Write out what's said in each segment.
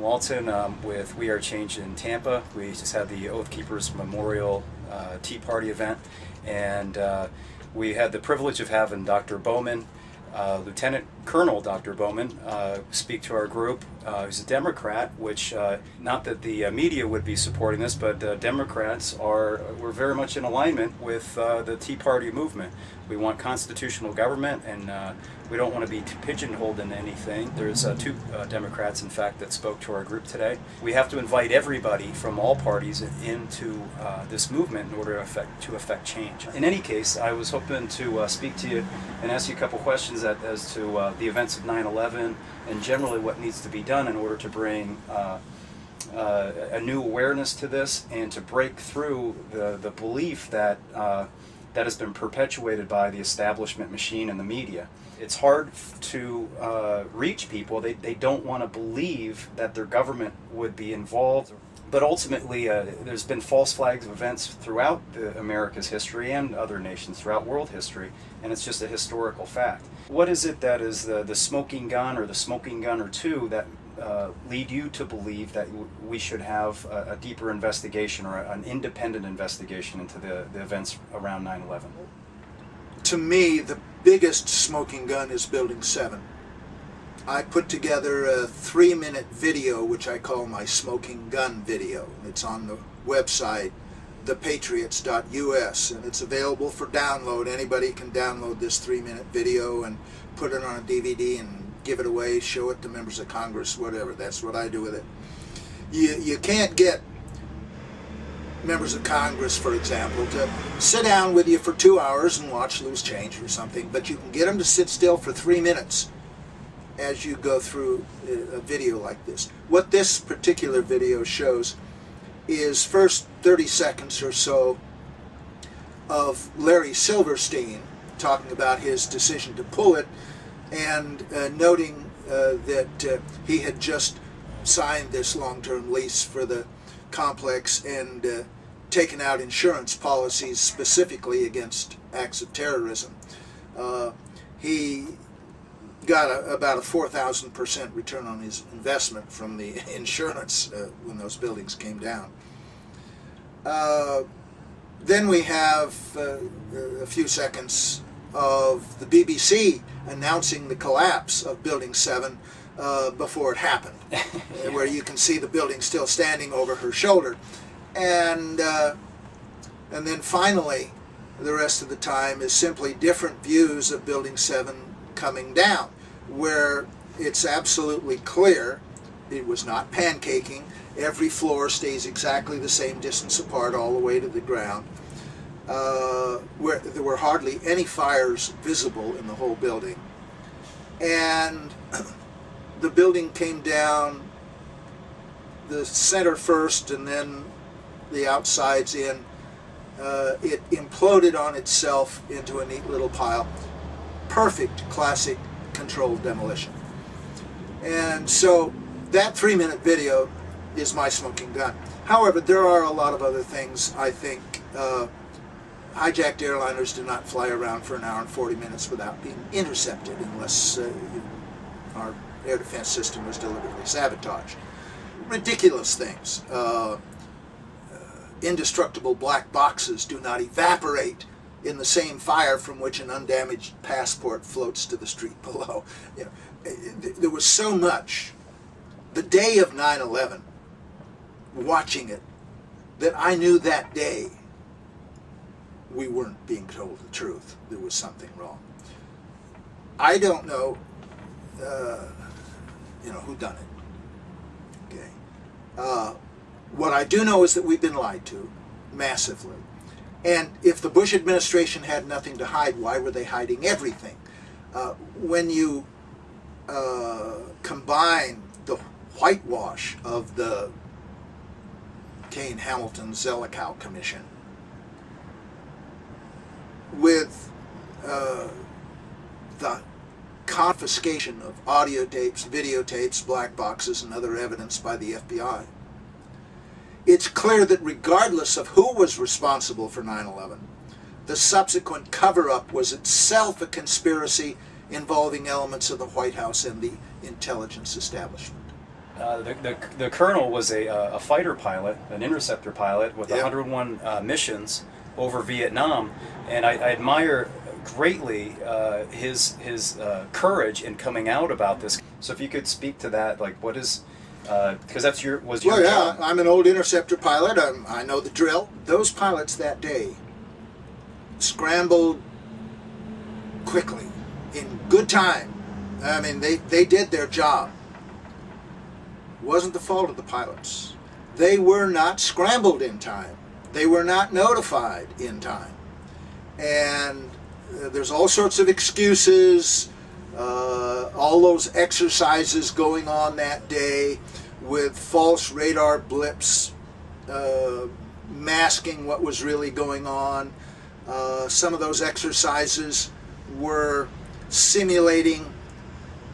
Walton with WeAreChangeTampa. We just had the Oath Keepers Memorial Tea Party event, and we had the privilege of having Dr. Bowman, Lieutenant Colonel Dr. Bowman, speak to our group. He's a Democrat, which, not that the media would be supporting this, but Democrats we're very much in alignment with the Tea Party movement. We want constitutional government, and we don't want to be pigeonholed in anything. There's two Democrats, in fact, that spoke to our group today. We have to invite everybody from all parties into this movement in order to affect change. In any case, I was hoping to speak to you and ask you a couple questions as to the events of 9/11 and generally what needs to be done in order to bring a new awareness to this and to break through the belief that that has been perpetuated by the establishment machine and the media. It's hard to reach people. They don't want to believe that their government would be involved. But ultimately, there's been false flags of events throughout America's history and other nations throughout world history, and it's just a historical fact. What is it that is the smoking gun or the smoking gun or two that lead you to believe that we should have a deeper investigation or an independent investigation into the events around 9/11? To me, the biggest smoking gun is Building 7. I put together a 3-minute video, which I call my smoking gun video. It's on the website, thepatriots.us, and it's available for download. Anybody can download this 3-minute video and put it on a DVD and give it away, show it to members of Congress, whatever. That's what I do with it. You can't get members of Congress, for example, to sit down with you for 2 hours and watch Loose Change or something, but you can get them to sit still for 3 minutes as you go through a video like this. What this particular video shows is first 30 seconds or so of Larry Silverstein talking about his decision to pull it and noting that he had just signed this long-term lease for the complex and taken out insurance policies specifically against acts of terrorism. He got about a 4,000% return on his investment from the insurance when those buildings came down. Then we have a few seconds of the BBC announcing the collapse of Building 7 before it happened, where you can see the building still standing over her shoulder. And then finally, the rest of the time is simply different views of Building 7 coming down, where it's absolutely clear it was not pancaking. Every floor stays exactly the same distance apart all the way to the ground, where there were hardly any fires visible in the whole building. And the building came down, the center first and then the outsides in. It imploded on itself into a neat little pile. Perfect, classic, controlled demolition. And so that 3-minute video is my smoking gun. However, there are a lot of other things. I think hijacked airliners do not fly around for an hour and 40 minutes without being intercepted unless our air defense system was deliberately sabotaged. Ridiculous things. Indestructible black boxes do not evaporate in the same fire from which an undamaged passport floats to the street below. You know, there was so much, the day of 9/11, watching it, that I knew that day we weren't being told the truth. There was something wrong. I don't know, who done it. Okay. What I do know is that we've been lied to massively. And if the Bush administration had nothing to hide, why were they hiding everything? When you combine the whitewash of the Kane-Hamilton-Zelikow Commission with the confiscation of audio tapes, videotapes, black boxes, and other evidence by the FBI, it's clear that regardless of who was responsible for 9/11, the subsequent cover-up was itself a conspiracy involving elements of the White House and the intelligence establishment. The colonel was a fighter pilot, an interceptor pilot with Yeah. 101 missions over Vietnam, and I admire greatly his courage in coming out about this. So if you could speak to that, like what is, because that's your Well, job. yeah, I'm an old interceptor pilot. I know the drill. Those pilots that day scrambled quickly, in good time. I mean, they did their job. Wasn't the fault of the pilots. They were not scrambled in time. They were not notified in time. And there's all sorts of excuses, all those exercises going on that day with false radar blips masking what was really going on. Some of those exercises were simulating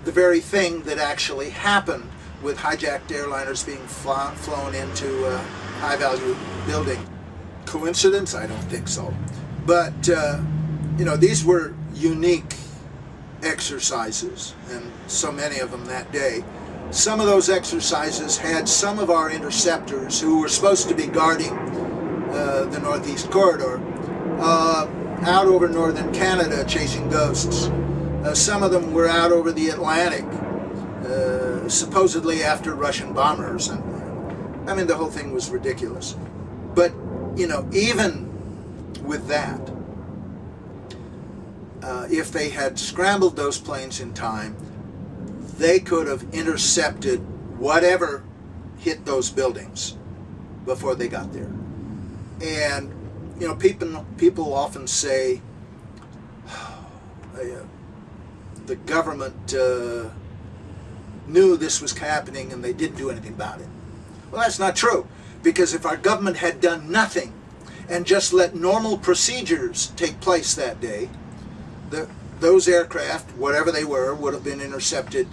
the very thing that actually happened, with hijacked airliners being flown into a high-value building. Coincidence? I don't think so. But, these were unique exercises, and so many of them that day. Some of those exercises had some of our interceptors who were supposed to be guarding the Northeast Corridor out over northern Canada chasing ghosts. Some of them were out over the Atlantic, supposedly after Russian bombers. And I mean, the whole thing was ridiculous. But, even with that, if they had scrambled those planes in time, they could have intercepted whatever hit those buildings before they got there. And, people often say, the government knew this was happening and they didn't do anything about it. Well, that's not true, because if our government had done nothing and just let normal procedures take place that day, those aircraft, whatever they were, would have been intercepted,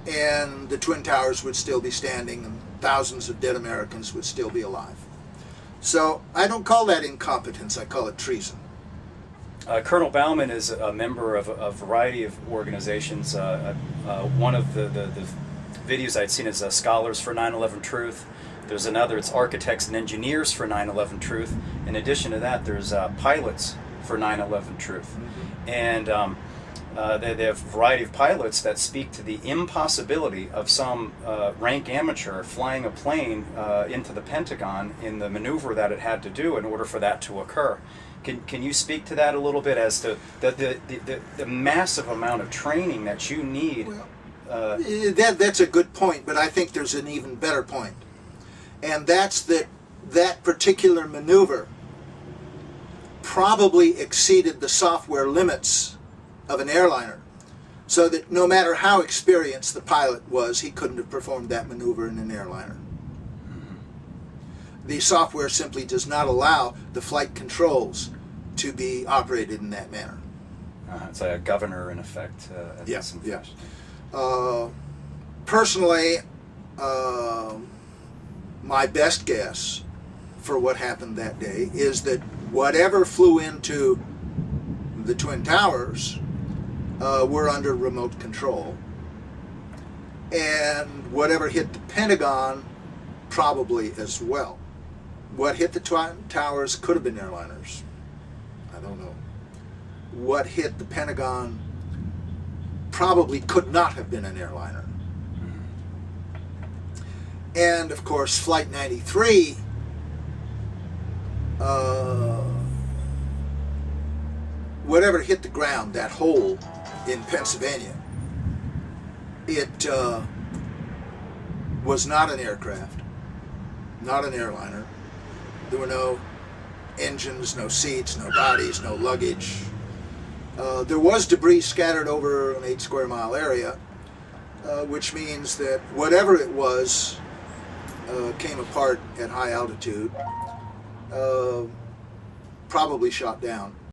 and the Twin Towers would still be standing and thousands of dead Americans would still be alive. So I don't call that incompetence, I call it treason. Colonel Bowman is a member of a variety of organizations. One of the videos I'd seen is Scholars for 9/11 Truth. There's another, it's Architects and Engineers for 9/11 Truth. In addition to that, there's Pilots for 9/11 Truth. And they have a variety of pilots that speak to the impossibility of some rank amateur flying a plane into the Pentagon in the maneuver that it had to do in order for that to occur. Can you speak to that a little bit as to the massive amount of training that you need? Well, that's a good point, but I think there's an even better point. And that's that particular maneuver probably exceeded the software limits of an airliner, so that no matter how experienced the pilot was, he couldn't have performed that maneuver in an airliner. The software simply does not allow the flight controls to be operated in that manner. It's like a governor, in effect. Yeah. Personally, my best guess for what happened that day is that whatever flew into the Twin Towers were under remote control, and whatever hit the Pentagon probably as well. What hit the Twin Towers could have been airliners. I don't know. What hit the Pentagon probably could not have been an airliner. And of course, Flight 93 whatever hit the ground, that hole in Pennsylvania, it was not an aircraft, not an airliner. There were no engines, no seats, no bodies, no luggage. There was debris scattered over an 8 square mile area, which means that whatever it was came apart at high altitude, probably shot down.